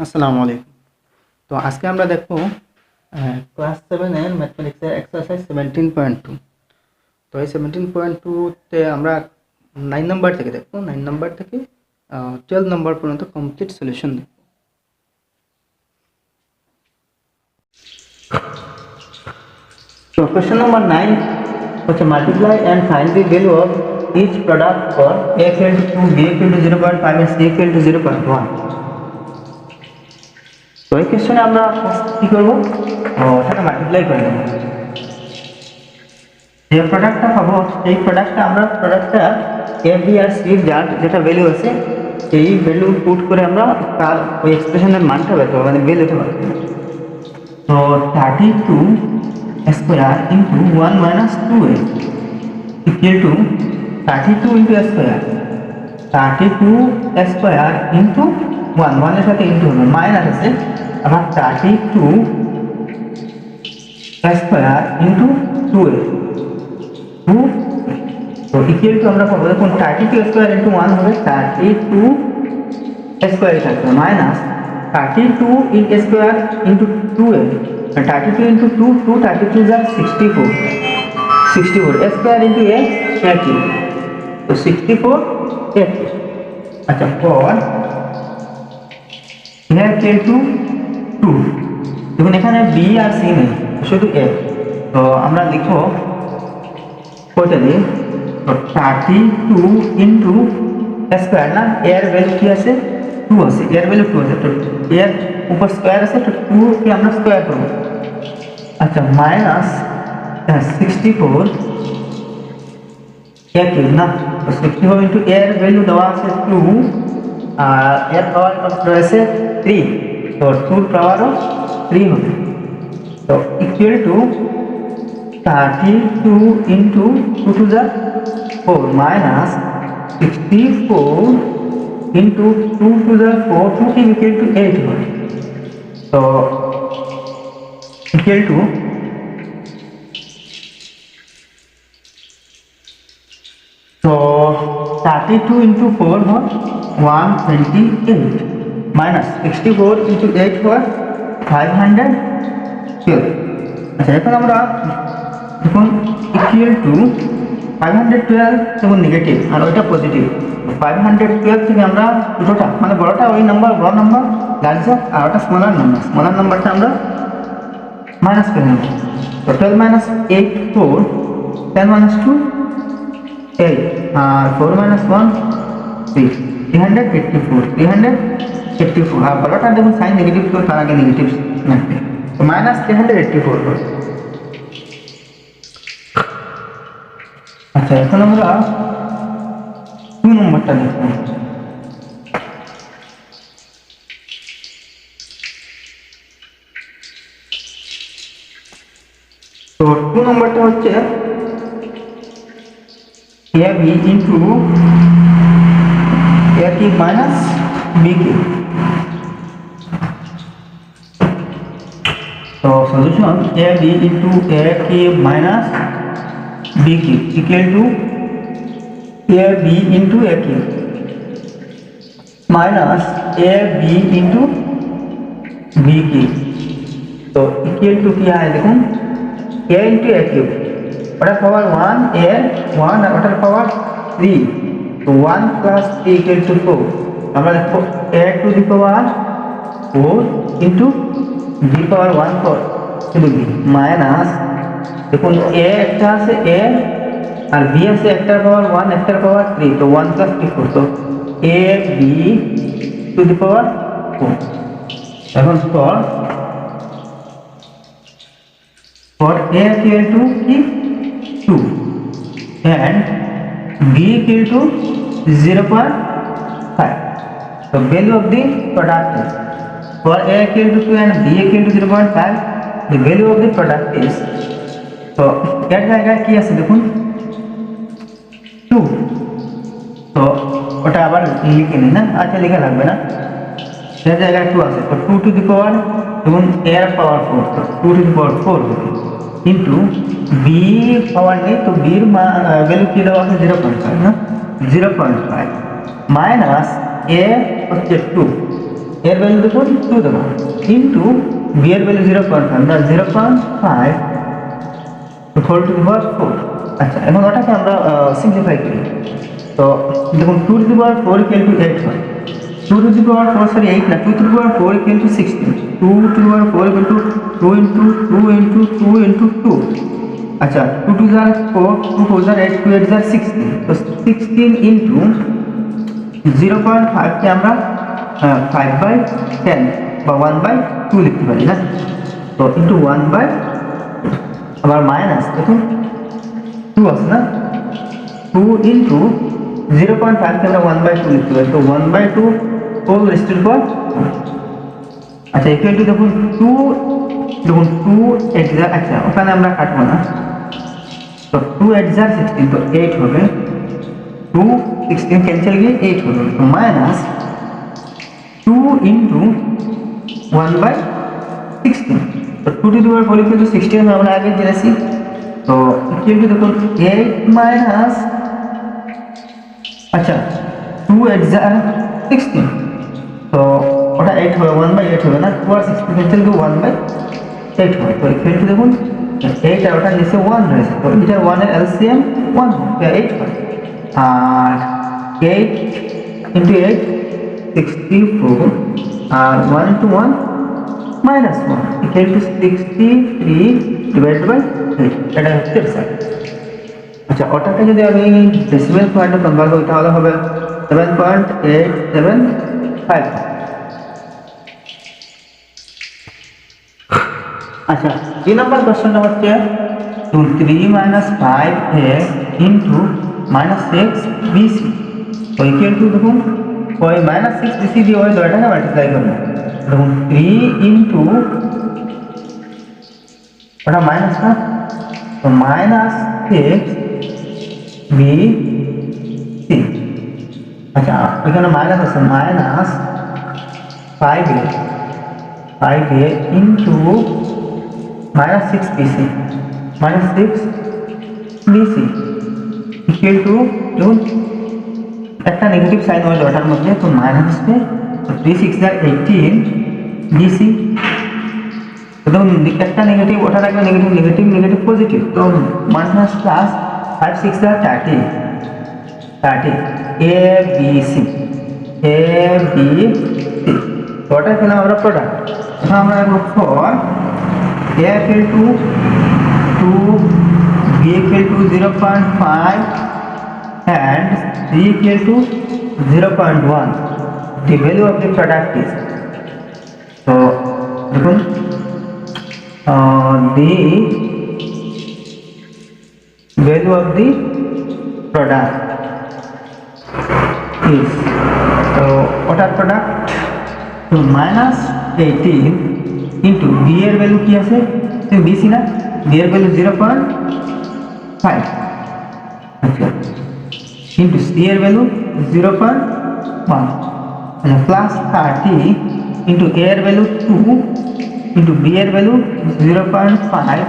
আসসালামু আলাইকুম। তো আজকে আমরা দেখব ক্লাস 7 এর ম্যাথমেটিক্সের এক্সারসাইজ 17.2। তো এই 17.2 তে আমরা 9 নাম্বার থেকে দেখব, 9 নাম্বার থেকে 12 নাম্বার পর্যন্ত কমপ্লিট সলিউশন দেখব। তো কোশ্চেন নাম্বার 9 হচ্ছে multiply and find the value of each product for a equal to 2, b equal to 0.5 and c equal to 0.1। তো এই কোশ্চেনে আমরা কি করব, সেটা মাল্টিপ্লাই করে দেব। যে প্রোডাক্টটা পাবো সেই প্রোডাক্টটা আমরা প্রোডাক্টটা এ বি আর সি যেটা ভ্যালু আছে সেই ভ্যালু পুট করে আমরা তার ওই এক্সপ্রেশনের মানটা বের করবো, মানে ভ্যালুটা বের করবো। তো 32 square into 1 minus 2a equal to 32 into square, 32 square into 1 এর সাথে ইন্টু হবে, মাইনাস আছে আবার 32 স্কোয়ার ইন্টু 2a 2। তো ইকুয়াল টু আমরা পাবো, দেখুন 32 স্কোয়ার ইন্টু 1 হবে 32 স্কোয়ার থাকবে minus 32 square into 2a, 32 into 2 2 32 যা 64 স্কোয়ার ইন্টু a একই, তো 64 একই। আচ্ছা, পর here equal to 2, দেখুন এখানে b আর c নেই, শুধু a। তো আমরা লিখবো কয়টা দিয়ে, তো 32 ইন্টু স্কোয়ার না, এর ভ্যালু কি আছে 2 আছে, এর ভ্যালু 2 আছে, তো এর উপর স্কোয়ার আছে, তো 2 কে আমরা স্কোয়ার করব। আচ্ছা, মাইনাস 64 এর কিউব না, তো 64 ইন্টু এর ভ্যালু দেওয়া আছে 2 আর এর পাওয়ার রয়েছে 3, তো 2 পাওয়ারও 3 হবে। তো ইকুয়াল টু 32 ইন্টু 2 টু যা 4 মাইনাস 64 ইন্টু 2 টু যা 4, 2 কি ইকুয়াল টু 8 হয়। তো ইকুয়াল টু তো 32 ইন্টু 4 হয় 128 মাইনাস 64 ইন্টু 8 হয় 512। আচ্ছা, এখন আমরা দেখুন ইকুয়াল টু 512 যেমন নেগেটিভ আর ওইটা পজিটিভ, 512 থেকে আমরা দুটোটা মানে বড়টা ওই নাম্বার, বড় নাম্বার লার্জার আর ওটা স্মলার নাম্বারটা আমরা মাইনাস করে নেব। তো 12 মাইনাস 8 4, 10 মাইনাস 2 8 আর 4 মাইনাস 1 6, 384 আর বড়টা দেখুন সাইন নেগেটিভ তো তার আগে নেগেটিভ রাখবে, তো মাইনাস 384 হবে। আচ্ছা, এখন আমরা 2 নম্বরটা দেখব। তো 2 নম্বরটা হচ্ছে a b into a cube minus b cube. তো solution a b into a cube minus b cube equal to a b into a cube minus a b into b cube. তো ইকুয়াল টু কি হয় দেখুন, a into a cube, ওটার পাওয়ার 1, a 1 আর ওটার পাওয়ার 3, তো 1 plus 3 equal to 4। আমরা লিখবো a two the power 4 into b পাওয়ার 1 4 শুধু b মাইনাস, দেখুন a একটা আছে a আর b আছে একটার পাওয়ার 1 একটার পাওয়ার 3, তো 1 প্লাস 3 4, তো a b two the power 4। এখন for a equal to 2 and b equal to 0.5, so value of the product is, for a equal to 2 and b equal to 0.5, the value of the product is, so এর জায়গায় কি আছে দেখুন 2, তো ওটা আবার লিখে নিন না, আচ্ছা লেখা লাগবে না, এর জায়গায় 2 আছে, তো 2 টু দি পাওয়ার দেখুন এর পাওয়ার 4, তো 2 টু দি পাওয়ার 4 হবে ইন্টু বি পাওয়ার নেই, তো বির ভ্যালু কি দেওয়া আছে 0.5 না, 0.5 মাইনাস এ হচ্ছে 2, এর ভ্যালু দেখুন 2 দেবো ইন্টু বি এর ভ্যালু 0.5 না 0.5 হোল টু দি পাওয়ার 4। আচ্ছা এখন ওটাকে আমরা সিম্পলিফাই করি। তো দেখুন 2 two the power 4 equal two 8 হয়। 2 to the power 4 sorry 8 na 2 to the power 4 equal to 16, 2 to the power 4 equal to 2 into 2 into 2 into 2। अच्छा 2 to the 4 2 4 are 8 2 8 are 16, तो 16 into 0.5 के আমরা 5/10 বা 1/2 লিখতে পারি না। তো into 1/, আবার মাইনাস দেখুন 2 আছে না, 2 into 0.5 के আমরা 1/2 লিখতে পারি, তো 1/2 होल रेस्ट टू पावर। अच्छा इक्वल टू দেখুন 2 দেখুন 2 এক্সাক্ট, আচ্ছা ওখানে আমরা কাটবো না, তো 2 এক্সাক্ট 16 তো 8 হবে, 2 16 कैंसिल गए 8 হবে, তো माइनस 2 into 1/16, तो 2 to the power 4 equal to 16 में আমরা আগে জেনেছি। তো ইকুয়াল টু দেখুন 8 মাইনাস, আচ্ছা 2 এক্সাক্ট 16, तो ওটা 8 হবে 1/8 হবে না, 2 আর 16 ক্যান্সেল করে 1/8 হবে, তো ইকুয়াল টু দেখুন 8 আর ওটা নিচে 1 রয়েছে, তো এটা 1 এর এলসিএম 1 হবে 8 হয়, আর 8 into 8 64 R 1 into 1 minus 1 equal to 63 divided by 8, এটা হচ্ছে आंसर। আচ্ছা ওটাকে যদি আমি ডেসিমাল পয়েন্টে কনভার্ট করি তাহলে হবে 7.875। अच्छा ये नंबर क्वेश्चन হচ্ছে 3 minus 5a into minus 6bc, तो इक्वल टू देखুন ওই minus 6bc দিয়ে ওই দুটোটাকে মাল্টিপ্লাই করব, দেখুন 3 into ওটা মাইনাস না, তো minus 6bc, अच्छा এখানে মাইনাস আছে minus 5a into minus 6bc equal to দেখুন একটা নেগেটিভ সাইন হয় ওটার মধ্যে, তো মাইনাস আসবে, তো 3 6 are 18 bc, তো দেখুন একটা নেগেটিভ ওটা থাকবে নেগেটিভ নেগেটিভ নেগেটিভ পজিটিভ, তো মাইনাস প্লাস 5 6 are 30 abc তো ওটা পেলাম আমরা প্রোডাক্ট। এখন আমরা লিখব for a equal to 2, b equal to 0.5 and c equal to 0.1, the value of the product is, so দেখুন the value of the product is, so what are product, so minus 18 into b এর value কি আছে, bc না, b এর value 0.5, আচ্ছা into c এর value 0.1, আচ্ছা plus 30 into a এর ভ্যালু 2 into b এর ভ্যালু 0.5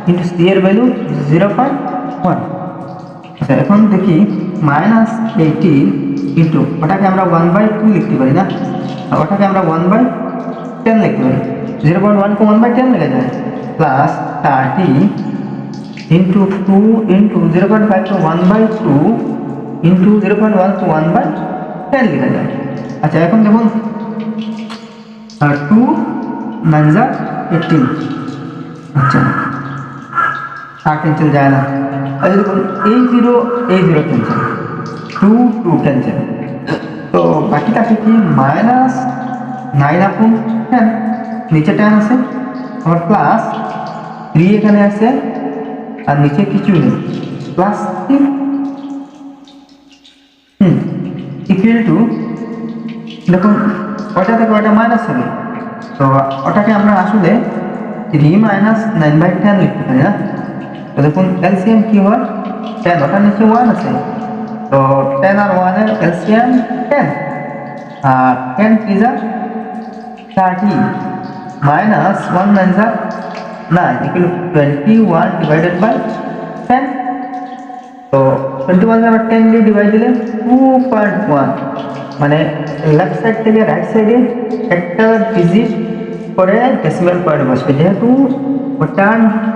into c এর ভ্যালু 0.1। আচ্ছা এখন দেখি মাইনাস 18 into ওটাকে আমরা 1/2 লিখতে পারি না, ওটাকে আমরা 1/10 লিখতে পারি, 0.1 को 1/10 लिखा जाए, प्लस 30 into 2 into 0.5 को 1/2 into 0.1 को 1/10 लिखा जाए। अच्छा এখন দেখুন 2 9 जा 18, अच्छा 8 कैंसिल जाए ना, अरे देखুন a0 कैंसिल, 2 कैंसिल, तो बाकी থাকে কি माइनस 9 আপন 10 নিচে 10 আছে আর প্লাস 3 এখানে আছে আর নিচে কিছু নেই, প্লাস 3 ইকুয়াল টু দেখুন ওটা থেকে ওটা মাইনাস হবে, তো ওটাকে আমরা আসলে 3 minus 9/10 লিখতে পারি না, তো দেখুন এলসিএম কি হয় 10, ওটার নিচে 1 আছে, তো 10 আর 1 এর এলসিএম 10 আর 10 কি যা 30 minus 1 9 जा 9 equal to 21 divided by 10, तो 21 में 10 দিয়ে ডিভাইড দিলে 2.1 মানে লেফট সাইড থেকে রাইট সাইডে একটা ডিজিট করে ডেসিমাল পয়েন্ট বসবে, যেহেতু ওটা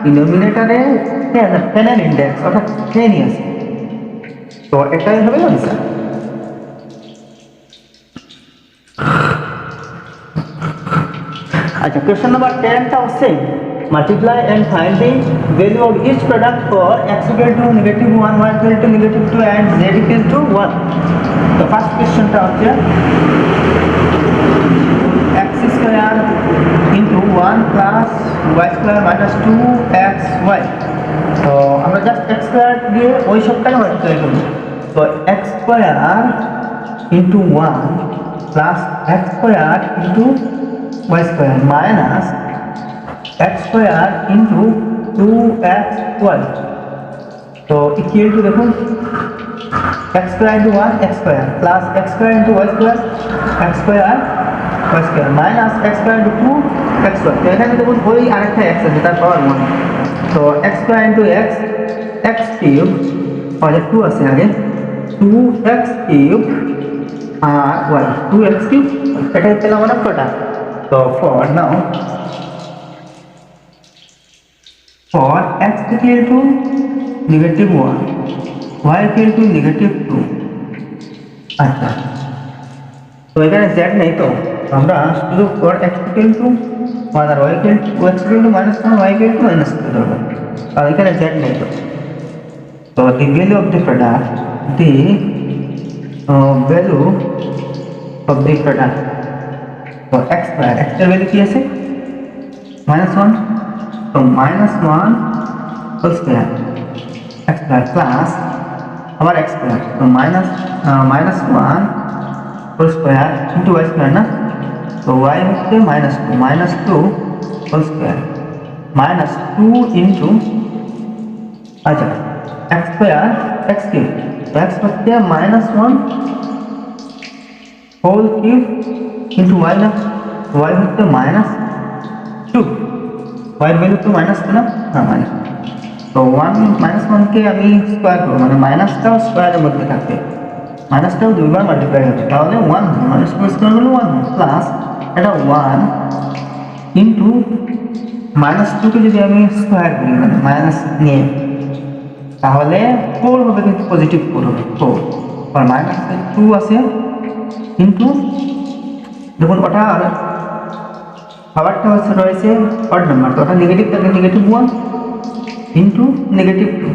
ডিনোমিনেটারে 10 ইন্ডেক্স অর্থাৎ 10ই আছে, তো এটাই হবে আনসার। আচ্ছা, কোশ্চেন নাম্বার 10টা হচ্ছে multiply and find the value of each product for x equal to -1, y equal to -2 and z equal to 1. তো ফার্স্ট কোশ্চেনটা হচ্ছে x square into 1 plus y square minus 2xy। তো আমরা just x square দিয়ে ওই সবটাকে multiply করব। তো x square into 1 plus x square into y square minus x square into 2xy। তো ইকুয়াল টু দেখুন x square into 1 x square plus x square into y square x square y square minus x square into 2xy। তো এখানে দেখুন ওই আরেকটা x আছে তার পাওয়ার 1। তো x square into x x cube আর 2 আছে আগে 2x কিউব আর y 2x কিউব, এটাই পেলাম আমরা প্রোডাক্ট। তো for now for x equal to -1 y equal to -2। আচ্ছা, তো এখানে z নেই, তো আমরা শুধু for x equal to 1 R y equal to -1 y equal to -2 ধরব, আর এখানে z নেই। তো the value of the product তো x স্কয়ার x এর ভ্যালু কি আছে -1, তো -1 whole square x square plus আবার x স্কয়ার, তো -1 whole square into y square না, তো y হচ্ছে -2 হোল স্কয়ার -2 ইনটু আচ্ছা x স্কয়ার x কিউব, তো x হচ্ছে -1 হোল কিউব ইনটু y না, y হচ্ছে -2, y এর ভ্যালু তো -2 না, হ্যাঁ তো 1 কে আমি স্কয়ার করব, মানে মাইনাসটাও স্কয়ারের মধ্যে থাকবে, মাইনাসটাও দুইবার মাল্টিপ্লাই হবে, তাহলে 1 -2 স্কয়ার হলো 1 প্লাস এটা 1 ইনটু -2 কে যদি আমি স্কয়ার করি মানে মাইনাস নিয়ে, তাহলে 4 হবে, কিন্তু পজিটিভ 4 হবে 4 আর -2 আছে ইনটু দেখুন ওটা পাওয়ারটা হচ্ছে রয়েছে অড নাম্বার, তো ওটা নেগেটিভ থাকে -1 ইনটু -2।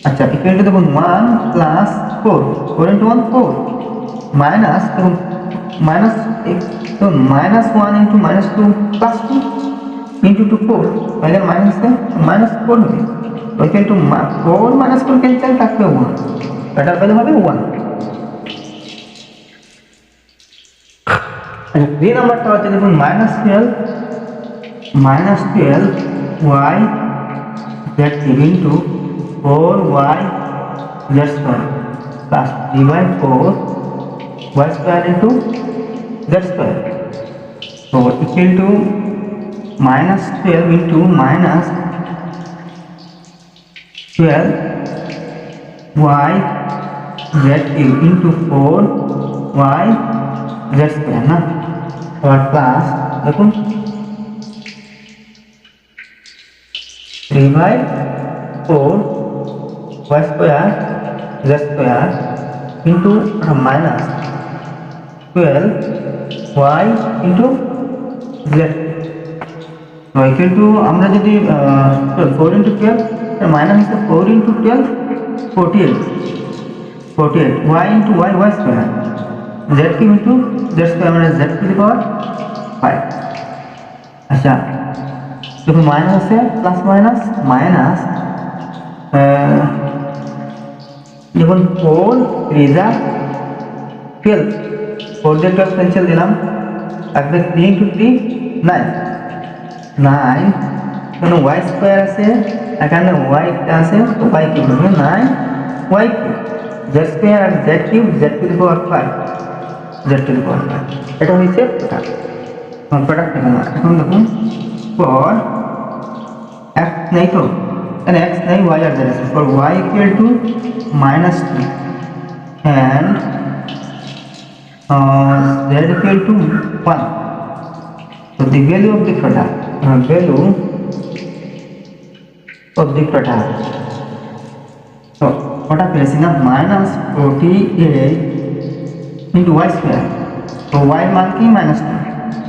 আচ্ছা ইকুয়াল টু দেখুন 1 প্লাস 4 4 ইনটু 1 4 মাইনাস দেখুন মাইনাস তো -1 ইনটু -2 প্লাস 2 ইনটু 2 4, তাহলে -4 হবে, তো ইকুয়াল টু 4 -4 ক্যান্সেল থাকবে 1, এটার ভ্যালু হবে 1। আচ্ছা 3 নাম্বারটা হচ্ছে দেখুন -12 y z into 4y z square plus 3/4 y square into z square, তো equal to -12 into -12 y z cube into 4y z square না, আর প্লাস দেখুন 3/4 y square z square into -12y into z, তো equal to আমরা যদি 4 into 12 minus হচ্ছে 4 into 12 48 y into y square z cube into z square মানে z to the power 5। আচ্ছা দেখুন মাইনাস আছে প্লাস মাইনাস দেখুন 4 3 12 4 দিয়ে 12 ক্যান্সেল দিলাম, থাকবে 3 ইনটু 3 9 এখানে y স্কয়ার আছে, এখানে y আছে, তো y কিউব হবে 9 y কিউব z স্কয়ার আর z cube z to the power 5 z to the power 5, এটা হচ্ছে প্রোডাক্ট। এখন দেখুন ফর x নাই, তো এখানে x নাই y আর z আছে, for y equal to -2 and z equal to 1. So the value of the product, so what are placing up minus 48 into y square. So y मान की minus 2,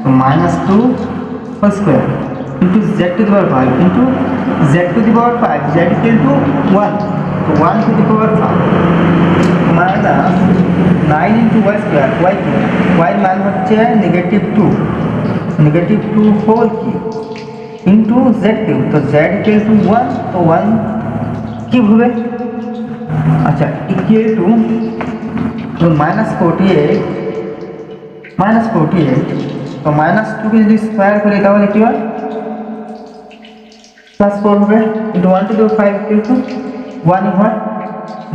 so minus 2 whole square into z to the power 5 into z to the power 5, z equal to 1, so 1 to the power 5 minus 9 into y square, y मान হচ্ছে -2 whole cube into z cube, तो z equal to 1, तो 1 cube হবে। अच्छा equal to तो -48 तो -2 কে যদি square করি তাহলে কি হয় +4 হবে into 1 to the 5 equal to 1 হয়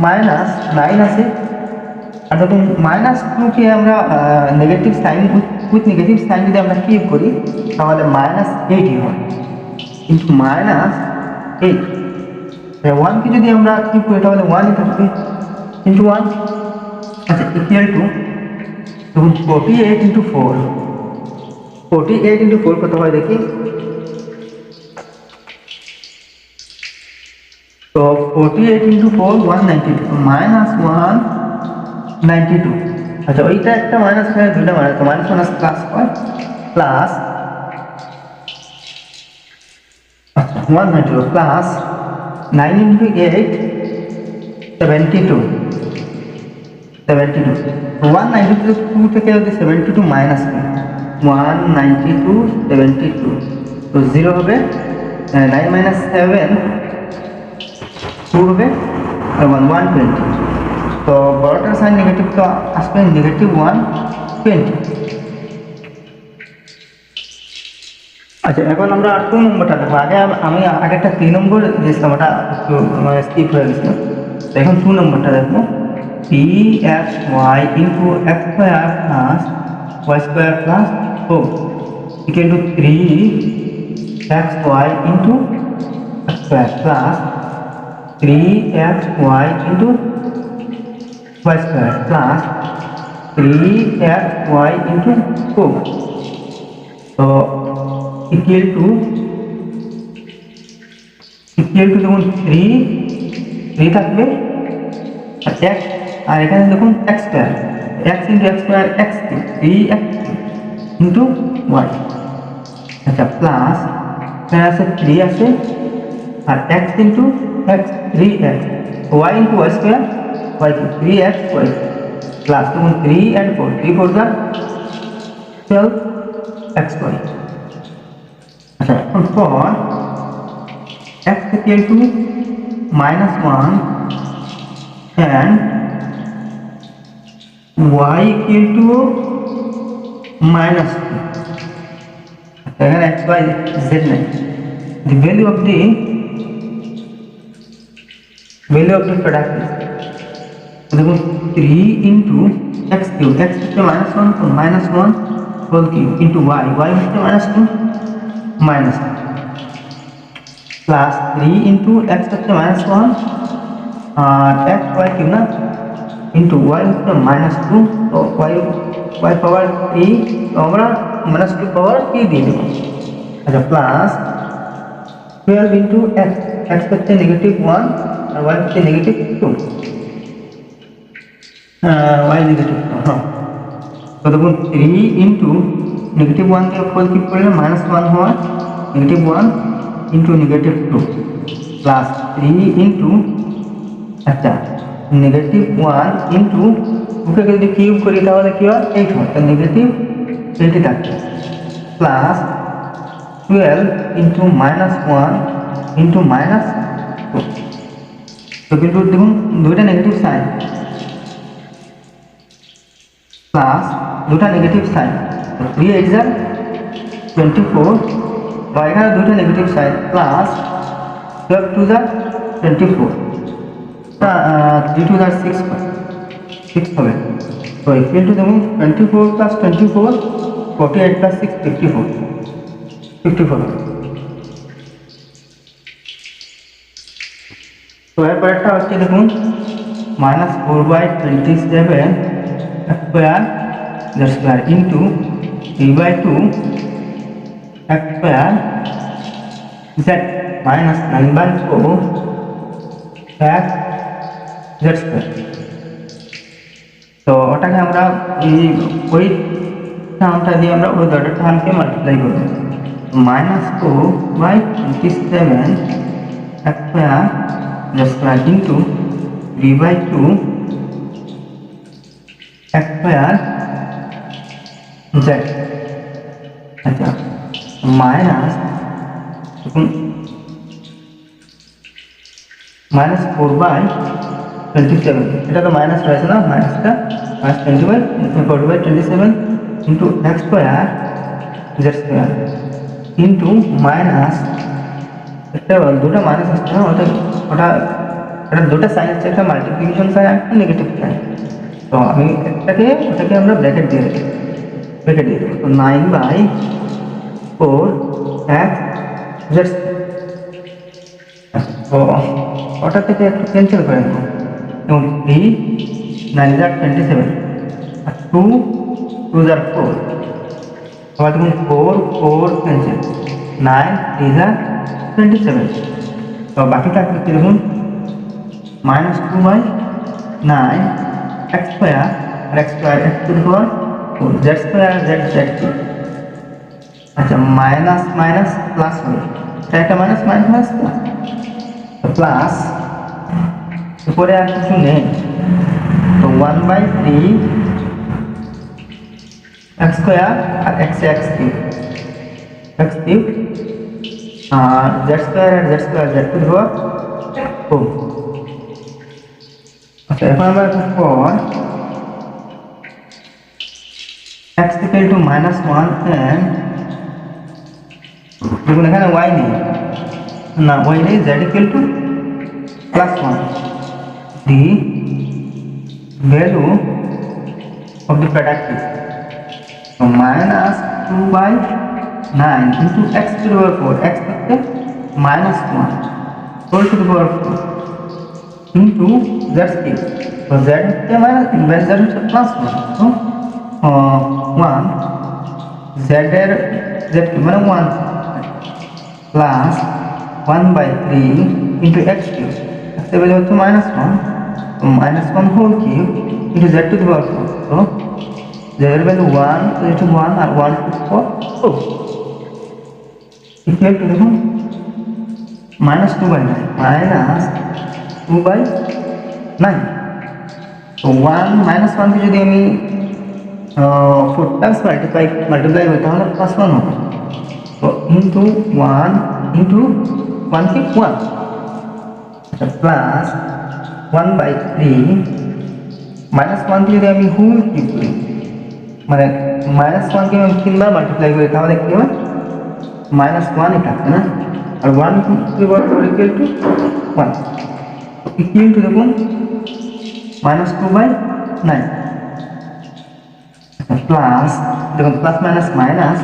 -9 আছে। আর যখন -2 কে আমরা negative sign with negative sign যদি আমরা কিউব করি তাহলে -8 হয় into -8, 1 কে যদি আমরা কিউব করি তাহলে 1 থাকবে into 1। আচ্ছা ইকুয়াল টু দেখুন 48 into 4 কত হয় দেখি। তো 48 into 4 192 -192। আচ্ছা ওইটা একটা মাইনাস এখানে দুইটা মাইনাস, তো মাইনাস মাইনাস প্লাস হয় প্লাস 192 প্লাস 9 into 8 72 192 থেকে যদি 72 মাইনাস করি 192 72 তো 0 হবে, 9 minus 7 2 হবে আর 120, তো বড়টার সাইন নেগেটিভ তো আসবে -120। আচ্ছা এখন আমরা 2 নম্বরটা দেখবো। আমি আগেরটা 3 নম্বর দিয়েছিলাম, ওটা একটু স্কিপ হয়ে গেছিল। তো এখন 2 নম্বরটা দেখবো। pxy into x square plus y square plus 4 equal to 3xy into x square plus 3xy into y square plus 3xy into 4, so equal to দেখুন 3 থাকবে আর x, আর এখানে দেখুন x square, x into x square x 3x into y। আচ্ছা plus এখানে আছে 3 আছে আর x into x 3x, y into y square y 3x y plus দেখুন 3 and 4, 3 4 যা 12 xy। আচ্ছা এখন পর x equal to -1 and y equal to -2, এখানে x y z নাই, the value of the product is দেখুন 3 into x cube, x হচ্ছে -1 তো -1 whole cube into y হচ্ছে -2 minus plus 3 into x হচ্ছে -1 আর x y cube না into y হচ্ছে -2, তো y পাওয়ার 3, তো আমরা -2 পাওয়ার 3 দিয়ে দেব। আচ্ছা প্লাস 12 into x হচ্ছে -1 আর y হচ্ছে -2, y -2, হ্যাঁ তো দেখুন 3 into -1 দিয়ে হোল কিউব করলে -1 হয়, -1 into -2 প্লাস 3 into আচ্ছা -1 into ওকে যদি কিউব করি তাহলে কি হয় 8 হয়, তো -80 থাকে প্লাস 12 into -1 into -2, তো কিন্তু দেখুন দুইটা নেগেটিভ সাইন প্লাস দুটা নেগেটিভ সাইন, 3 8 যা 24 বা এখানে দুটো নেগেটিভ সাইন প্লাস 12 2 যা 24, 3 2 যা 6 হবে, তো ইকুয়াল টু দেখুন 24 প্লাস 24 48 প্লাস 6 54 হবে। তো এরপরটা হচ্ছে দেখুন -4/27 square z square into 3/2 x square z minus 9/4 x z square। তো ওটাকে আমরা ওই টার্মটা দিয়ে আমরা ওই ডটেড টার্মকে মাল্টিপ্লাই করব। -4/27 x square z square into 3/2 x square z। আচ্ছা মাইনাস দেখুন -4/27, এটা তো মাইনাস রয়েছে না, মাইনাসটা -4/27 into x square Z square into minus একটা দুটো মাইনাস আসছে না, ওটা ওটা এটা দুটো সাইন হচ্ছে, একটা মাল্টিপ্লিকেশন সাইন একটা নেগেটিভ সাইন। তো আমি ওটাকে আমরা ব্র্যাকেট দিয়ে দেবো, তো 9/4 এক্স জেড। তো ওটা থেকে একটু ক্যান্সেল করে নেব, এবং 3 9 27 আর 2 2 4, আবার দেখুন 4 4 ক্যান্সেল, 9 3 27। তো বাকি থাকবে কি দেখুন -2/9 x স্কোয়ার আর x square x to the power 4 z square z z। আচ্ছা মাইনাস মাইনাস প্লাস হবে, এটা একটা মাইনাস মাইনাস প্লাস, প্লাস উপরে আর কিছু নেই, তো 1/3 x স্কোয়ার আর x কিউব আর z স্কোয়ার আর z square z to the power 4। আচ্ছা এখন আমরা পর x ইকুয়াল টু -1 and দেখুন এখানে y নেই না, y নেই, z equal to +1, the value of the product is so -2/9 into x to the power 4, x হচ্ছে -1 whole to the power 4 into z cube, so z হচ্ছে z হচ্ছে +1, so 1 z এর z মানে 1 প্লাস 1/3 into x cube, x এর ভ্যালু হচ্ছে -1, so -1 whole cube into z to the power 4, so z এর ভ্যালু 1, so এটা 1 আর 1 to the power 4 equal to দেখুন -2/9 তো 1 কে যদি আমি 4 টাইমস মাল্টিপ্লাই করি তাহলে +1 হবে, তো ইন্টু 1 ইন্টু 1 কি 1, আচ্ছা প্লাস 1/3 -1 কে যদি আমি হোল কিউব করি, মানে -1 কে আমি 3 বার মাল্টিপ্লাই করি তাহলে কি হবে -1 ই থাকবে না, আর 1 two the power 4 equal to 1 equal to দেখুন -2/9 প্লাস দেখুন প্লাস মাইনাস মাইনাস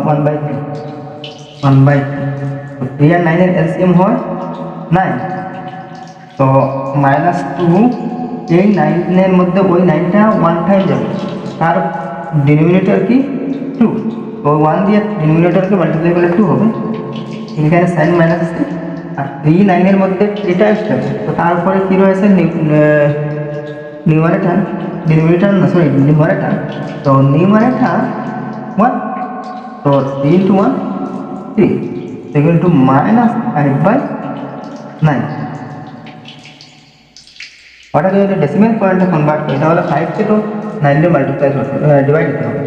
1/3 3 আর 9 এর এলসিএম হয় 9, তো -2 এই 9 এর মধ্যে ওই 9টা 1 টাইম যাবে, তার ডিনোমিনেটর কি 2, তো 1 দিয়ে ডিনোমিনেটরকে মাল্টিপ্লাই করলে 2 হবে, এখানে সাইন মাইনাস আছে, আর 3 9 এর মধ্যে 3 টাইমস যাবে, তো তারপরে কি রয়েছে নিউমারেটর ডিনোমিনেটর না সরি নিউমারেটর, তো নিউমারেটর 1, তো 3 into 1 3 equal to -5/9। ওটাকে যদি ডেসিমাল পয়েন্টে কনভার্ট করি তাহলে 5 কে তো 9 দিয়ে মাল্টিপ্লাই করতে ডিভাইড করতে হবে।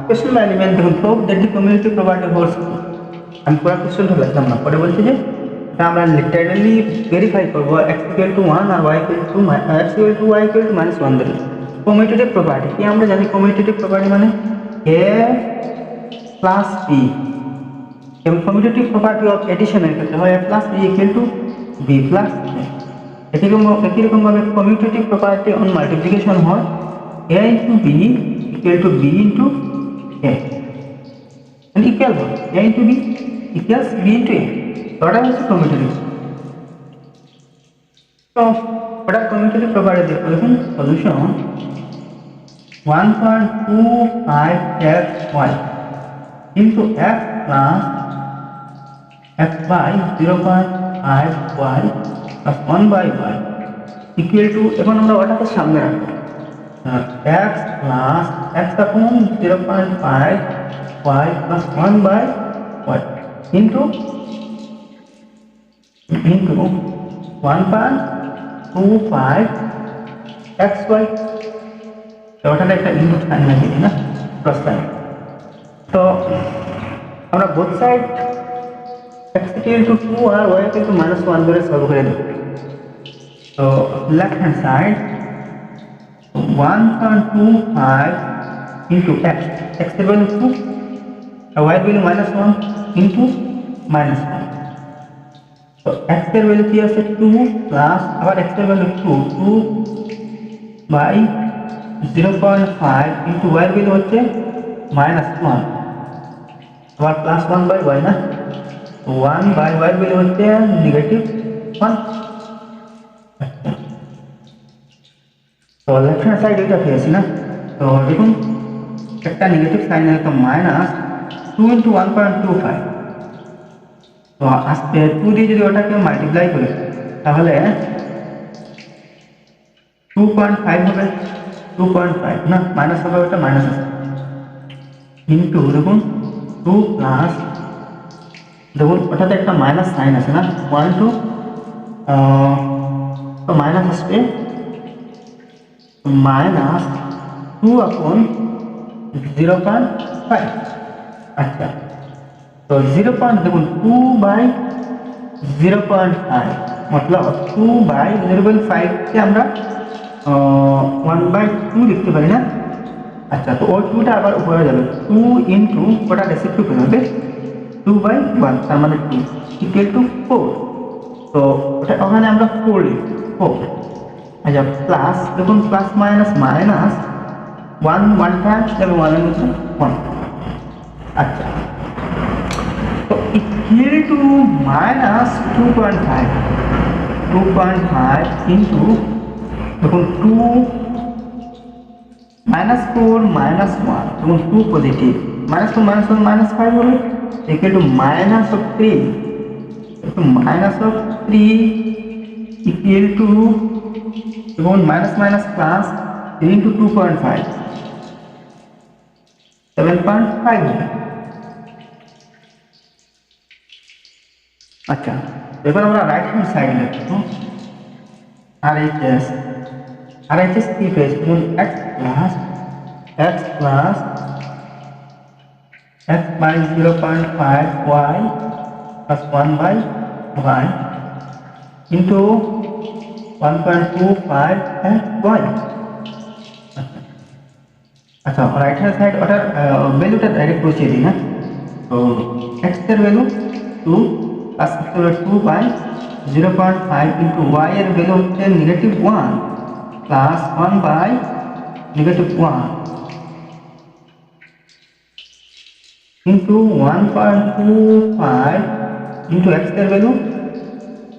क्वेश्चन में एलिमेंट देखो prove that the community property holds, हम पूरा क्वेश्चन तो लिखलाम ना, পরে বলছি যে এটা আমরা লিটারালি ভেরিফাই করব x = 1 আর y = x = y = -1 ধরে। কমিউটেটিভ প্রপার্টি কি আমরা জানি, কমিউটেটিভ প্রপার্টি মানে a প্লাস b, এবং কমিউটেটিভ প্রপার্টি অফ এডিশনের ক্ষেত্রে হয় a plus b = b plus a। একই রকম ভাবে কমিউটেটিভ প্রপার্টি অন মাল্টিপ্লিকেশন হয় a into b = b into a, and equal a into b equals b into a। ওটা হচ্ছে commutative. তো ওটা কমিউটেটিভ প্রপার্টি দেখো, দেখুন solution 1.25xy into x plus x by 0.5y plus 1 by y equal to, এখন আমরা ওটাকে সামনে রাখবো, x plus x upon 0.5y plus 1 by y into 1.25 xy। তো ওটাতে একটা ইনপুট সাইন লাগিয়ে না, প্লাস সাইন। তো আমরা both side x equal to 2 আর y equal to -1 ধরে সলভ করে দেব। তো left hand side 1.25 into x, x এর ভ্যালু 2 আর y এর ভ্যালু -1 into -1। তো x এর ভ্যালু কি আছে 2 প্লাস আবার x এর ভ্যালু 2 বাই 0.5 into y এর ভ্যালু হচ্ছে -1 আবার প্লাস 1 বাই y না, 1 বাই y এর ভ্যালু হচ্ছে -1। তো লেফট হ্যান্ড সাইড এটা পেয়েছি না। তো দেখুন একটা নেগেটিভ সাইন আছে, তো -2 into 1.25। তো আজকে 2 দিয়ে যদি ওটাকে মাল্টিপ্লাই করি তাহলে 2.5 হবে, 2.5 না মাইনাস হবে, ওটা মাইনাস আছে কিন্তু দেখুন 2 প্লাস, দেখুন ওটাতে একটা মাইনাস সাইন আছে না, 1 2 তো মাইনাস আসবে -2 upon 0.5। আচ্ছা তো 0. দেখুন 2 বাই 0.5 मतलब 2 বাই 0.5 কে আমরা 1/2 লিখতে পারি না। আচ্ছা তো ওই 2টা আবার উপরে যাবে, 2 ইন্টু ওটা রেসিপ্রোকেট হবে 2/1 তার মানে 2 ইকুয়াল টু 4। তো ওটা ওখানে আমরা 4 লিখি 4। আচ্ছা প্লাস, দেখুন প্লাস মাইনাস মাইনাস 1 1 টাইমস এবং 1 এর মধ্যে 1। আচ্ছা তো ইকুয়াল টু -2.5 ইন্টু, দেখুন 2 -4 -1, দেখুন 2 পজিটিভ, -4 -1 -5 হবে ইকুয়াল টু -3, একটু -3 ইকুয়াল টু, দেখুন মাইনাস মাইনাস প্লাস 3 into 2.5 7.5 হবে। আচ্ছা এবার আমরা রাইট হ্যান্ড সাইড লিখব, RHS কি পেয়েছি, দেখুন x plus x by 0.5y plus 1 by y into 1.25 y। আচ্ছা রাইট হ্যান্ড সাইড ওটার ভ্যালুটা ডাইরেক্ট বসিয়ে দিই না। তো x এর ভ্যালু 2 প্লাস x এর ভ্যালু 2 বাই 0.5 ইন্টু y এর ভ্যালু হচ্ছে -1 plus 1 by -1 into 1.25 into x এর ভ্যালু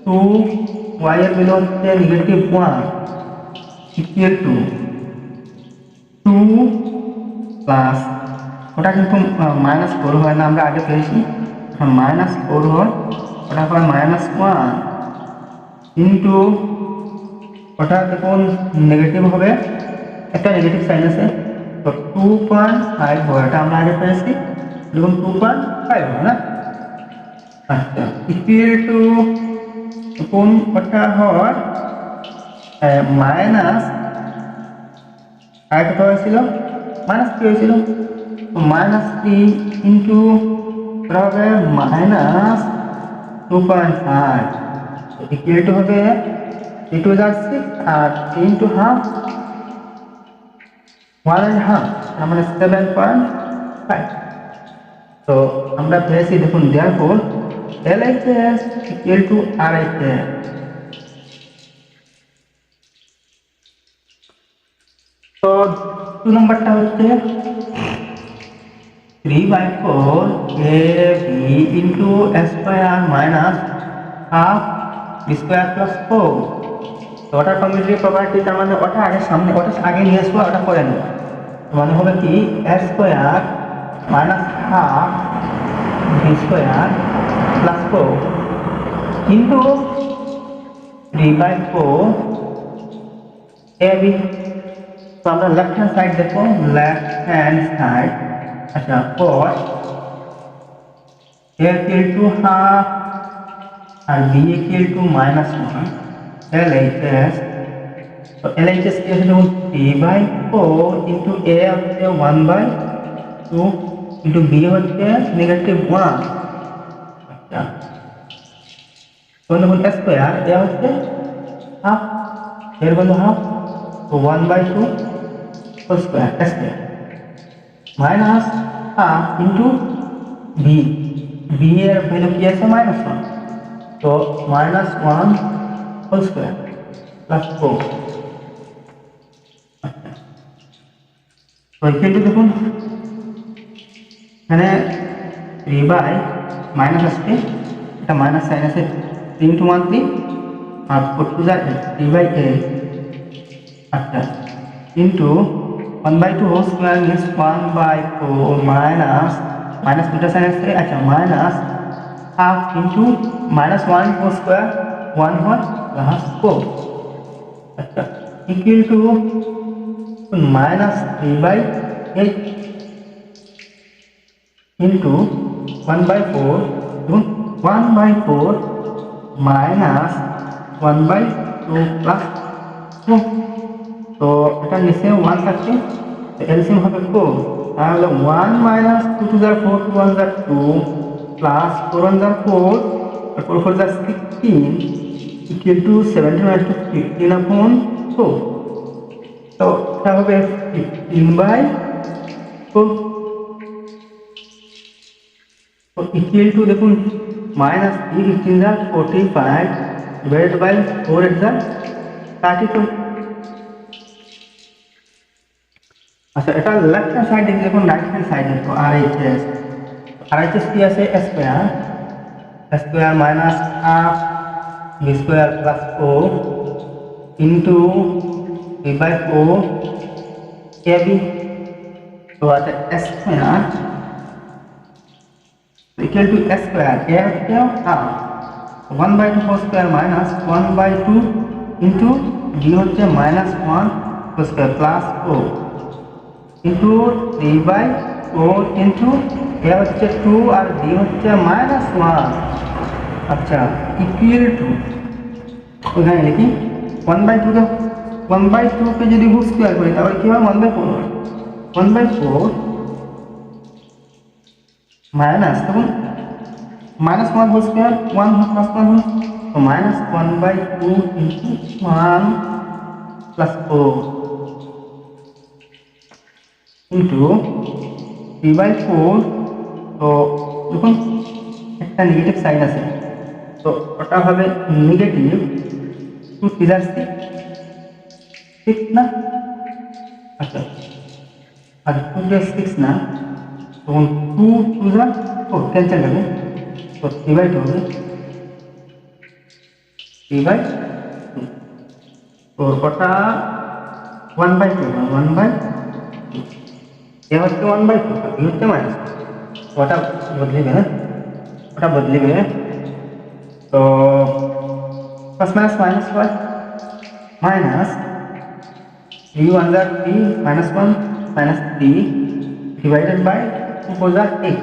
2, y এর ভ্যালু হচ্ছে -1 ইকুয়াল টু 2 প্লাস, ওটা কিন্তু -4 হয় না, আমরা আগে পেয়েছি -4 হয়, ওটা হয় -1 ইন্টু ওটা দেখুন নেগেটিভ হবে, একটা নেগেটিভ সাইন আছে, তো 2.5 হয়, এটা আমরা আগে পেয়েছি, দেখুন 2.5 হয় না। আচ্ছা ইকুয়াল টু, দেখুন ওটা হয় মাইনাস, আর কত হয়েছিল -3 হয়েছিল, -3 ইন্টু ওটা হবে -2.5 ইকুয়াল টু হবে 3 2 6 আর 3 ইন্টু হাফ 1.5 তার মানে 7.5। তো আমরা পেয়েছি, দেখুন therefore LHS equal to RHS। তো 2 নম্বরটা হচ্ছে 3/4 AB into S by R minus half B square plus four. তো ওটার কমিউটেটিভ প্রপার্টি, তার মানে ওটা আগে সামনে, ওটা আগে নিয়ে আসবো, ওটা পরে নেবো। মানে হবে কি A square minus half B square plus four into 3/4 A B. তো আমরা লেফট হ্যান্ড সাইড দেখো, লেফট হ্যান্ড সাইড। আচ্ছা, for A equal to half আর বি ইকুয়াল টু -1 LHS। তো LHS কি আছে দেখুন, 3/4 ইন্টু এ হচ্ছে 1/2 ইন্টু বি হচ্ছে -1। আচ্ছা, তো দেখুন স্কোয়ার এ হচ্ছে হাফ, এর বন্ধু হাফ, তো 1/2 whole square square minus half into B, B এর ভ্যালু কি আছে -1, তো -1 হোল স্কোয়ার প্লাস 4। তো কিন্তু দেখুন এখানে 3 মাইনাস আসছে, এটা মাইনাস সাইন আছে, 3 × 1 3 আর 4 × 2 3/8। আচ্ছা, into 1/2 whole square means 1/4 minus minus দুটা সাইন আসছে। আচ্ছা, minus half into -1 whole square 1 হয় প্লাস 4। আচ্ছা, ইকুয়াল টু -3/8 ইন্টু 1/4 এবং 1/4 মাইনাস 1/2 প্লাস 4। তো এটা নিচে 1 থাকছে, তো এলসিএম হবে 4, তাহলে 1 মাইনাস 2 × 4 2 × 1 2 প্লাস 4 × 1 4 আর 4 × 4 16 ইকুয়াল টু 17/15/4। তো এটা হবে 15/4। তো ইকুয়াল টু দেখুন মাইনাস 3 15 45 ডিভাইডেড বাই 4 32। আচ্ছা, এটা লেফট হ্যান্ড সাইডে দেখুন, রাইট হ্যান্ড সাইডে তো RHS কি আছে square minus half B square plus 4 into 3/4 A B. তো আছে square equal to square A হচ্ছে half 1/2 whole square minus 1/2 into B হচ্ছে -1 whole square plus 4 into 3/4 into A হচ্ছে 2 আর বি হচ্ছে -1। আচ্ছা, ইকুয়াল টু ওখানে লিখি 1/2 কে যদি হোল স্কোয়ার করি তাহলে কি হয় 1/4 মাইনাস দেখুন -1 হোল স্কোয়ার 1 প্লাস 1 তো -1/2 ইন্টু 1 প্লাস 4 ইন্টু 3/4। তো দেখুন একটা নেগেটিভ সাইন আছে, তো ওটা হবে নেগেটিভ 2 × 6 না। আচ্ছা, আর 2 × 6 না, তখন 2 × 2 4 ক্যান্সেল হবে, তো 3/2 হবে 3/2। তো ওটা 1/2 এ হচ্ছে 1/2 বি হচ্ছে মাইনাস, ওটা বদলিবে না, ওটা বদলিবে। তো প্লাস মাইনাস মাইনাস হয় মাইনাস 3 × 1 = 3 -1 -3 ডিভাইডেড বাই 2 × 4 = 8।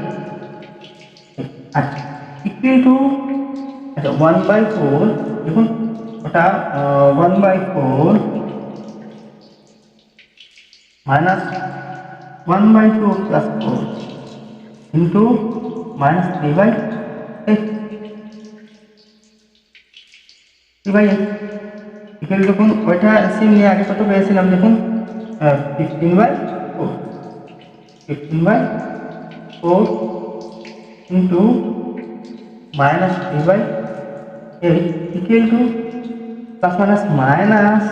আচ্ছা, ইকুয়াল টু আচ্ছা 1/4 দেখুন ওটা 1/4 মাইনাস 1/2 প্লাস 4 ইন্টু -3/8 3/8 ইকুয়াল দেখুন ওইটা সিম নিয়ে আগে কত পেয়েছিলাম দেখুন 15/4 into -3/8 equal to plus minus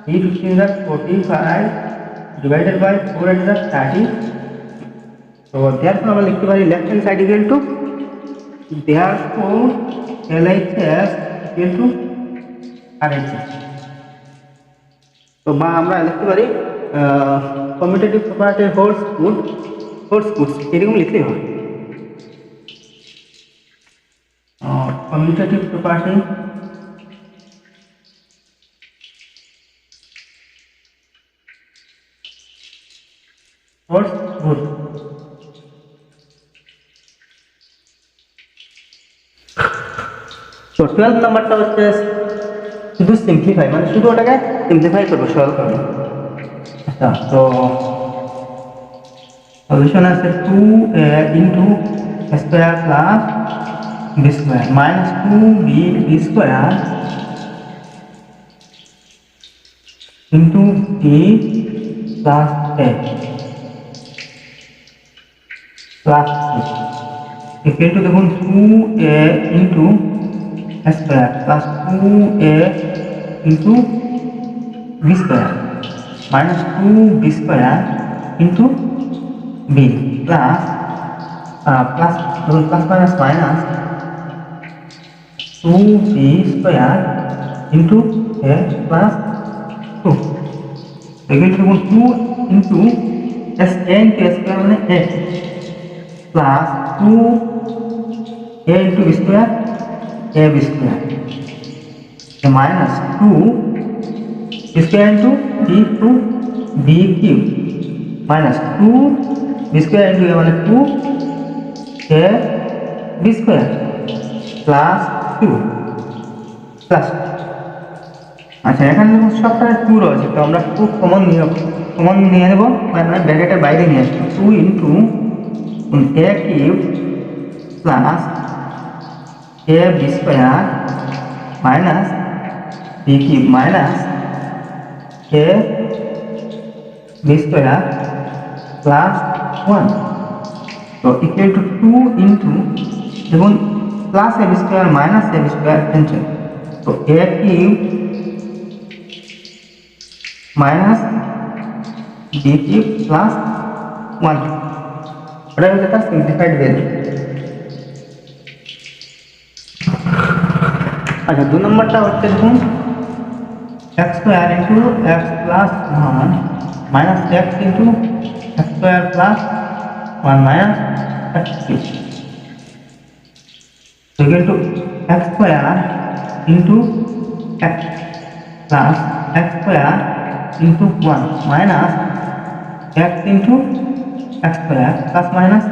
3 15 = 45 divided by 4 = 30। তো therefore আমরা লিখতে পারি left hand side equal to therefore LHS equal to RHS। তো বা আমরা লিখতে পারি কমিউটেটিভ প্রপার্টি হোল্ডস গুডস এরকম লিখলেই হয়। Commutative property holds good. তো 12 নাম্বারটা হচ্ছে শুধু সিম্পলিফাই, মানে শুধু ওটাকে সিম্পলিফাই করবো, সরল করবো। আচ্ছা, তো সলিউশন আছে 2a into square plus B square minus 2b square into B plus a plus equal to দেখুন 2a into square plus 2a into B square minus 2b square into B plus plus ধরুন plus minus minus 2b square into a plus 2 এগুলো দেখুন 2 into a into square মানে a plus 2a into B square a b square minus 2 square into b cube minus 2 b square into a মানে 2 a b square plus 2 plus. আচ্ছা, এখানে দেখুন সবটাই 2 রয়েছে, তো আমরা 2 কমন নিয়ে নেব, মানে ব্র্যাকেটের বাইরে নিয়ে আসবো। 2 into a cube plus a b square minus b cube minus a b square plus 1। তো ইকুয়াল টু 2 ইন্টু দেখুন plus a b square minus a b square cancel, তো a cube minus b cube plus 1, ওটা হচ্ছে তার simplified value. আচ্ছা, 2 নম্বরটা হচ্ছে দেখুন x square into x plus 1 minus x into x square plus 1 minus x cube equal to x square into x plus x square into 1 minus x into x square plus minus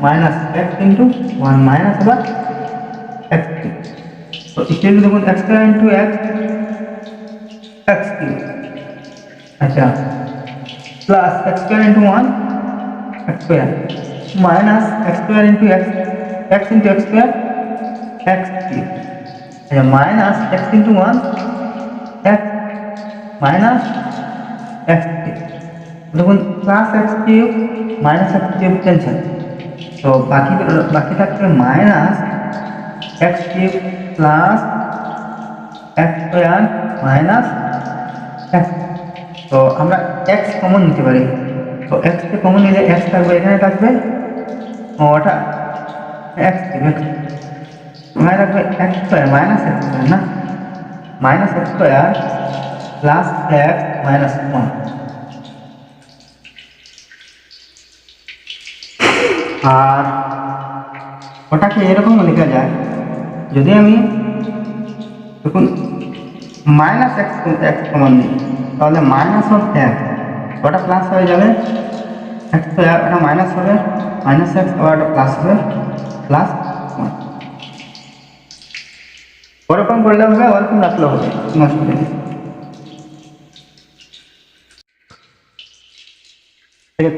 minus x into 1 minus আবার x cube. তো equal to দেখুন x square into x cube, আচ্ছা plus x square into 1 x square minus x square into x into x square x cube, আচ্ছা minus x into 1 x minus x cube. দেখুন plus x cube minus x cube cancel, তো বাকি থাকবে minus x cube plus x square minus x। তো আমরা x common নিতে পারি, তো x কে কমন নিলে x থাকবে, এখানে থাকবে ওটা x এখানে থাকবে x square minus x square না minus x square plus x minus 1। আর ওটাকে এরকম লেখা যায়, যদি আমি দেখুন মাইনাস x কমন নিই তাহলে মাইনাস অফ x, ওটা প্লাস হয়ে যাবে x স্কোয়ার, ওটা মাইনাস হবে মাইনাস x, আবার ওটা প্লাস হবে প্লাস 1। ওরকম করলে হবে, ওরকম রাখলেও হবে, কোনো অসুবিধা নেই।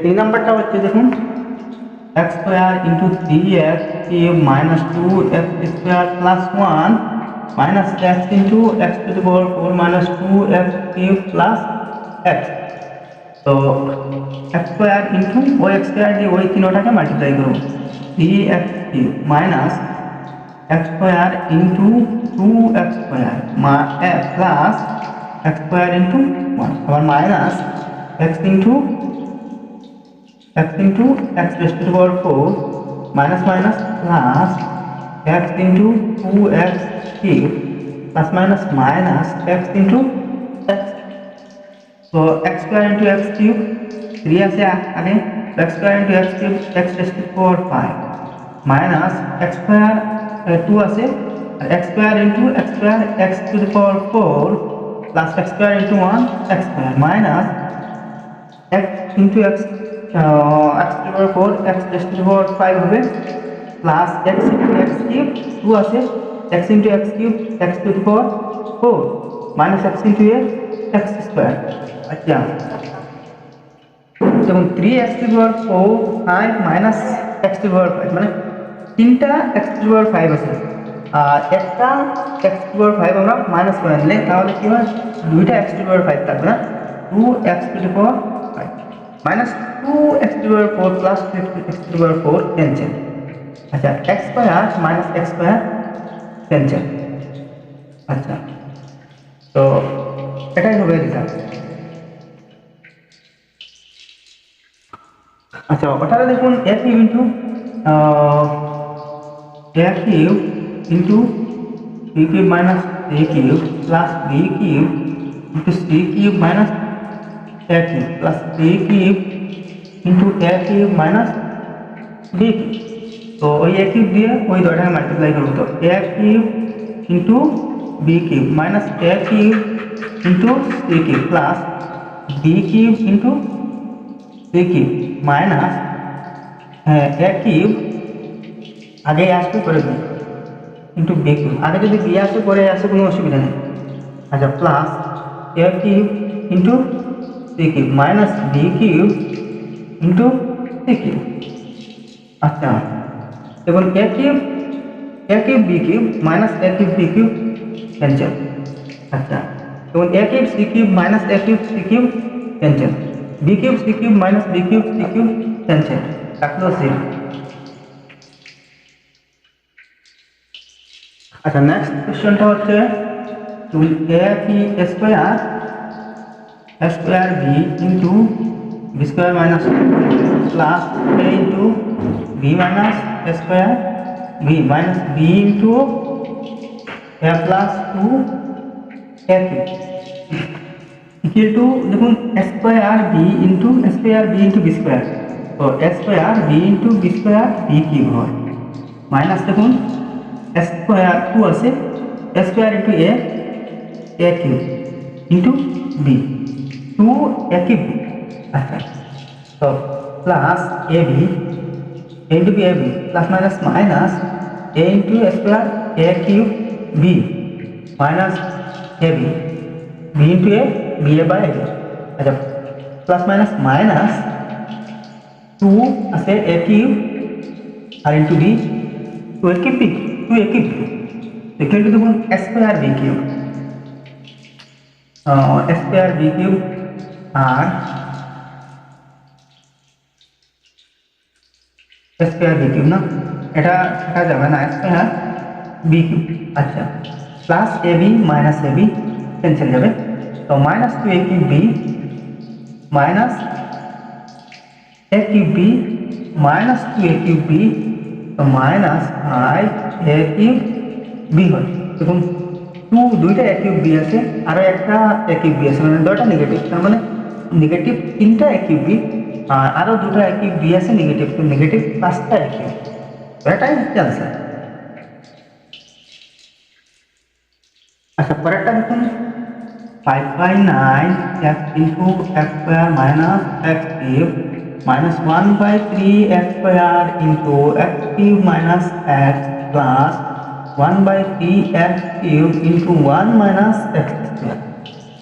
3 নাম্বারটা হচ্ছে দেখুন x square into 3x cube minus 2x square plus 1 minus x into x to the power 4 minus 2x cube plus x। তো x স্কোয়ার ইন্টু ওই x স্কোয়ার দিয়ে ওই তিনোটাকে মাল্টিপ্লাই করব, 3x cube minus x square into 2x square plus x square into 1 আবার minus x into x raised to the power 4 minus minus plus x into 2x cube plus minus minus x into x. So x square into x cube 3 আছে আগে, x square into x cube x raised to 4 5 minus x square 2 আছে আর x square into x square x to the power 4 plus x square into 1 x square minus x into x x to the power 4 x raised to the power 5 হবে plus x into x cube 2 আছে x into x cube x to the power 4 minus x into a x square। আচ্ছা যেমন 3x to the power 4 5 minus x to the power 5 মানে তিনটা x to the power 5 আছে আর একটা x to the power 5 আমরা minus করে নিলে তাহলে কি হয় দুইটা x to the power 5 থাকবে না 2x to the power 5 minus 2x to the power 4 plus 2x to the power 4 cancel। আচ্ছা x square minus x square cancel। আচ্ছা তো এটাই হবে রেজাল্ট। আচ্ছা ওটারে দেখুন a cube into a cube into b cube minus a cube plus b cube into c cube minus a cube plus b cube into a cube minus b cube. তো ওই a cube দিয়ে ওই দুটাকে multiply করব তো a cube into b cube minus a cube into c cube plus b cube into c cube minus a cube আগে আসবে পরে b ইনটু b কিউব আগে যদি b আসে পরে আসে কোনো অসুবিধা নেই। আচ্ছা plus a cube into c cube minus b cube into c cube. আচ্ছা এবং a cube b cube minus a cube b cube cancel. আচ্ছা এবং a cube c cube minus a cube c cube cancel b cube c cube minus b cube c cube cancel থাকলো 0। আচ্ছা next কোশ্চেনটা হচ্ছে a কি square b into b square minus plus a into b minus square b minus b into a plus 2 a cube equal to দেখুন square b into b square তো square b into b square b cube হয় minus দেখুন square 2 আছে square into a cube into b 2 a cube. আচ্ছা তো plus ab into b ab plus minus minus a into square a cube b minus ab b into a b a by a। আচ্ছা plus minus minus 2 আছে a cube আর into b 2 a cube b 2 a cube equal to দেখুন square b cube square b cube আর square b cube না এটা শেখা যাবে না স্কয়ার b কিউব। আচ্ছা plus ab minus ab cancel যাবে তো minus 2 a cube b minus a cube b minus 2 a cube b তো মাইনাস 5 a কিউব b হয় দেখুন 2 দুইটা a কিউব b আছে আর একটা a কিউব b আছে মানে দুটো নেগেটিভ তার মানে নেগেটিভ তিনটা a কিউব b আর আরো দুটো a কিউব b আছে নেগেটিভ তো নেগেটিভ পাঁচটা a কিউব এটাই आंसर। আচ্ছা পরেরটা দেখুন 5/9 x into x square minus x cube minus 1/3 x square into x cube minus x plus 1/3 x cube into 1 minus x square।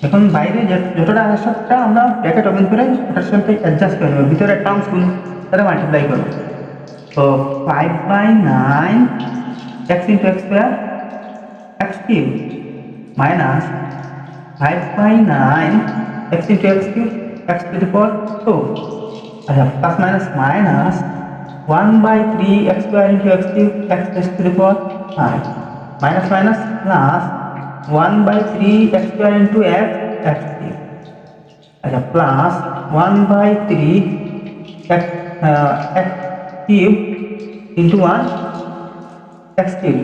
এখন বাইরে যতটা আসছে আমরা ব্র্যাকেট ওপেন করে ওটার সাথে অ্যাডজাস্ট করে নেব ভিতরে টার্মসগুলো তাহলে মাল্টিপ্লাই করব তো 5/9 x into x square x cube minus 5/9 x into x cube x to the power 2 अच्छा plus minus minus 1/3 x square into x cube x raised to the power 5 minus minus plus 1/3 x square into x x cube अच्छा plus 1/3 x cube into 1 x cube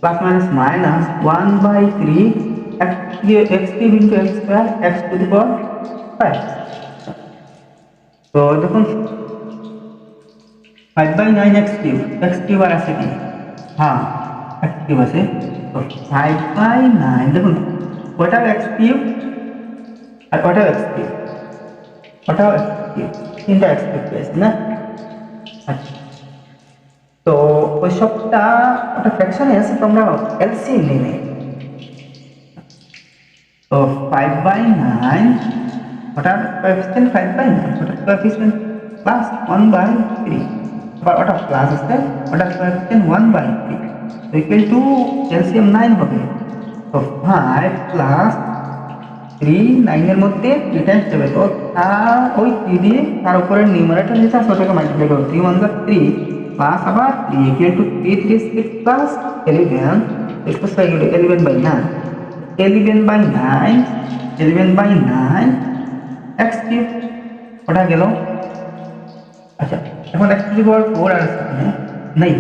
plus minus minus 1 by 3 x cube into x square x to the power 5. তো দেখুন 5 by 9 x cube আর আছে কি, হ্যাঁ x cube আছে। তো 5 by 9 দেখুন ওটাও x cube আর ওটাও x cube, ওটাও x cube, তিনটা x cube পেয়েছি না। আচ্ছা তো ওই সবটা ওটা ফ্র্যাকশনে আছে, তো আমরা এলসিএম নেবে। তো 5 by 9 ওটার কোএফিসিয়েন্ট 5 by 9, ওটার কোএফিসিয়েন্ট প্লাস 1 by 3, আবার ওটা প্লাস আছে, ওটার কোএফিসিয়েন্ট 1 by 3, তো ইকুয়াল টু এলসিএম 9 হবে। তো 5 প্লাস 3 9 এর মধ্যে 3 টাইমস যাবে, তো তার ওই 3 দিয়ে তার উপরে নিউমারেটর যেটা আছে ওটাকে মাল্টিপ্লাই করব, 3 1 3 প্লাস আবার 3 equal to 3 3 6 plus 11 6 plus 11 by 9, 11 by 9 11 by 9 x cube ওটা গেল। আচ্ছা এখন x টু দি পাওয়ার 4 আর আছে নেই,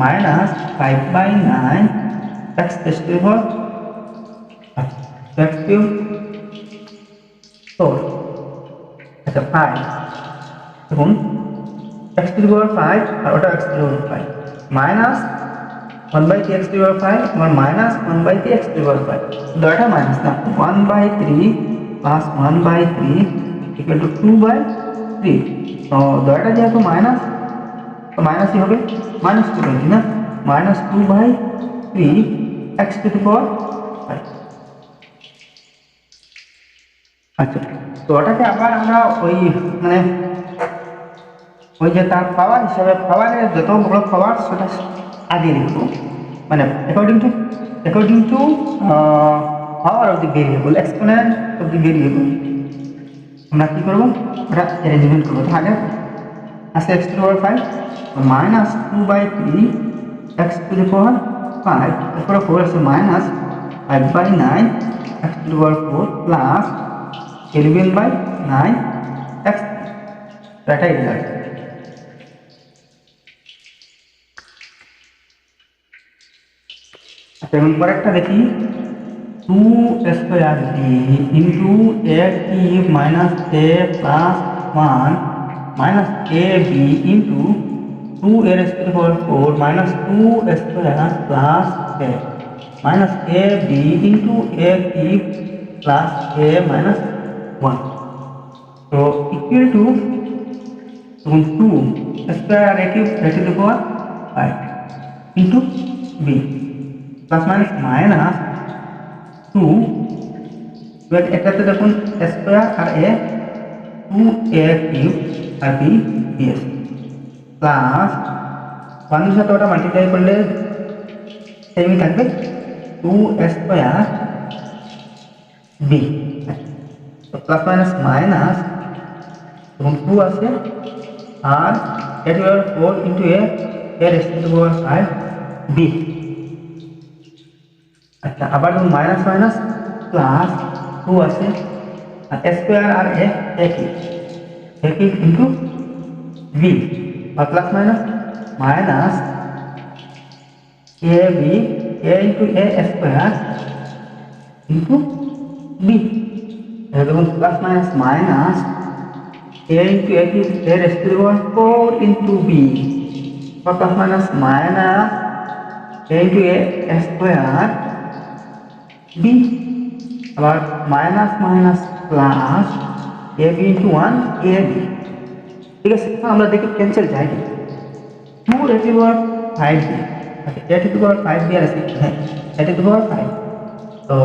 minus 5 by 9 x to the power, আচ্ছা x কিউব 4, আচ্ছা 5 দেখুন x to the power 5 আর ওটা x to the power 5 minus 1 by 3 x to the power 5 আর minus 1 by 3 x to the power 5, দুটো minus না, 1 by 3 plus 1 by 3 equal to 2 by 3, তো দুটো যেহেতু মাইনাস তো মাইনাসই হবে, মাইনাস 2 by 3 না, minus 2 by 3 x to the power 5। আচ্ছা তো ওটাকে আবার আমরা ওই মানে ওই যে তার পাওয়ার হিসাবে পাওয়ারের যত বড় পাওয়ার সেটা আগে লিখবো, মানে according to power of the variable, exponent of the variable আমরা কী করবো ওটা অ্যারেঞ্জমেন্ট করবো। তো আগে আছে x to the power 5 minus 2 by 3 x to the power 5, তারপরে 4 আছে minus 5 by 9 x to the power 4 plus 11 by 9 x, এটাই রেজাল্ট। আচ্ছা এবং পরেরটা দেখি 2 square B into A cube minus A plus 1 minus A B into 2 A raise to the power 4 minus 2 square plus A minus A B into A cube plus A minus 1, তো equal to 2 square A cube raise to the power 5 into B plus minus minus 2 এটাতে দেখুন square আর A 2 A cube আর B বিএস plus 1 এর সাথে ওটা multiply করলে সেমই থাকবে 2 স্কোয়ার বি, তো প্লাস মাইনাস মাইনাস এবং 2 আছে আর A to power 4 into A raise to the power 5 B. আচ্ছা আবার দেখুন মাইনাস মাইনাস প্লাস 2 আছে আর স্কোয়ার আর এ কিউব ইন্টু বি আর plus minus minus A b a into a square into b, দেখুন plus minus minus a into A cube a raise to the power 4 into B plus minus minus a into a square b, আবার minus minus plus a B into 1 a b, ঠিক আছে। আমরা দেখি cancel যায় কি 2 A to the power 5 B, আচ্ছা এ to the power 5 B আর আছে হ্যাঁ এ টু দি পাওয়ার 5, তো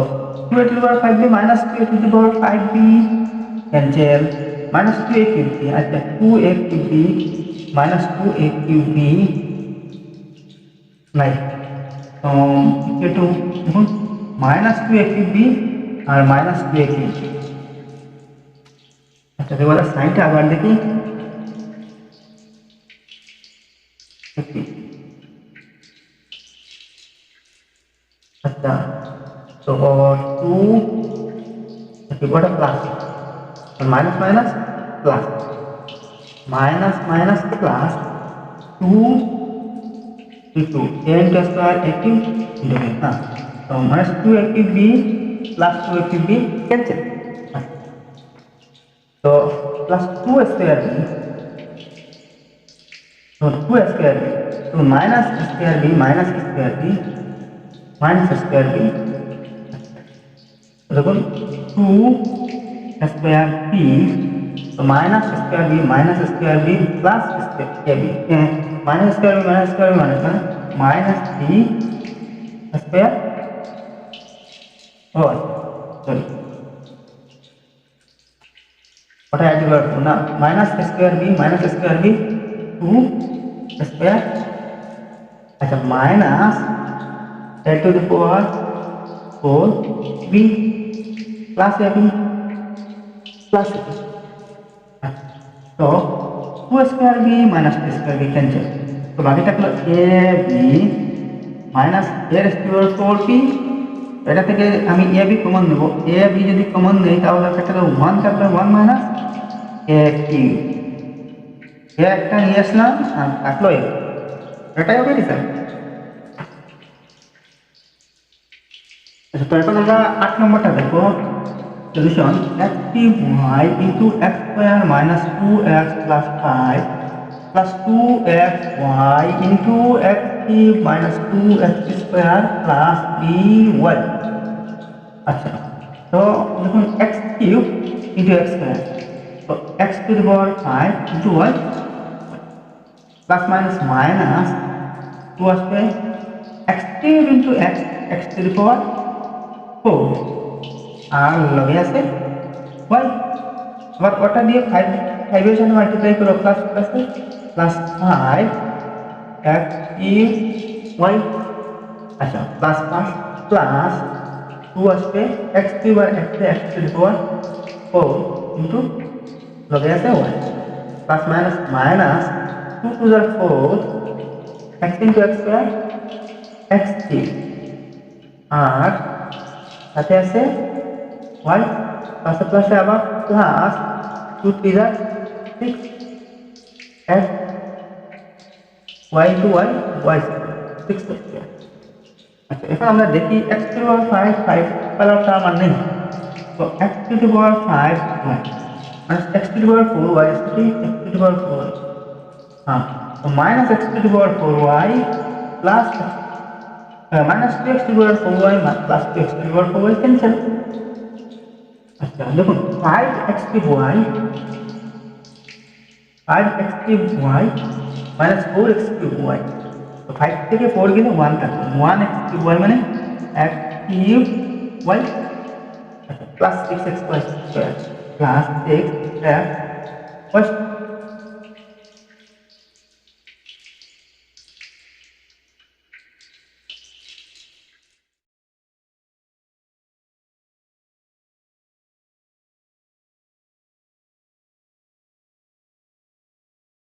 2 A to the power 5 B minus 2 A to the power 5 B cancel, minus 2 A cube B, আচ্ছা 2 A cube B minus 2 A cube B নাই, তো equal to দেখুন minus 2 A cube B আর minus 2 A cube B. আচ্ছা এবার সাইনটা আবার দেখি अच्छा तो 2 what a plus and minus minus plus minus minus plus 2 two a into square a cube into b. हाँ, तो minus 2 a cube b plus 2 a cube b cancel. तो plus 2 square b, तो 2 स्क्वायर बी, तो minus square b minus square b minus square b, देखो 2 square b, तो minus square b plus square b minus square b minus minus 3 square और sorry ওটা add করব না, minus square B 2 square, আচ্ছা minus a to the power 4 b plus a b plus a b। তো 2 square b minus 2 square b cancel, তো বাকিটা হলো a b minus a এর স্কয়ার 4b। এটা থেকে আমি a b কমন নেব, a b যদি কমন নেই তাহলে একটা 1 থাকবে 1 মাইনাস a কিউব, এ একটা নিয়ে আসলাম আর থাকলো এটাই হবে রেজাল্ট। আচ্ছা, তো এখন আমরা 8 নম্বরটা দেখো, solution x cube y into x square minus 2x plus 5 plus 2x y into x cube minus 2x square plus by। আচ্ছা, তো দেখুন x cube into x square, তো x two the power 5 into y plus minus minus 2 আসবে x cube into x two the power 4 আর লগে আছে y, আবার ওটা দিয়ে 5 এর সাথে মাল্টিপ্লাই করো plus plus 5 x cube y। আচ্ছা, প্লাস 5 প্লাস 2 আসবে x কিউব আর x two the power 4 into লগে আছে y plus minus minus 2 to the 4 x into x square x cube আর সাথে আছে y প্লাসে প্লাসে আবার plus 2 to the 6 x y to y y 6 square. আচ্ছা, এখন আমরা দেখি x two the power 5 power term আর নেই, তো x two the power 5 y minus x to the power 4 y x to the power 4, हाँ तो minus x to the power 4 y plus minus 2x to the power 4 y plus 2x to the power 4 y cancel. अच्छा देखो 5x cube y minus 4x cube y, तो 5 থেকে 4 গেলে 1 থাকবে, 1x cube y মানে x cube y, আচ্ছা plus 6x y square plus 6x y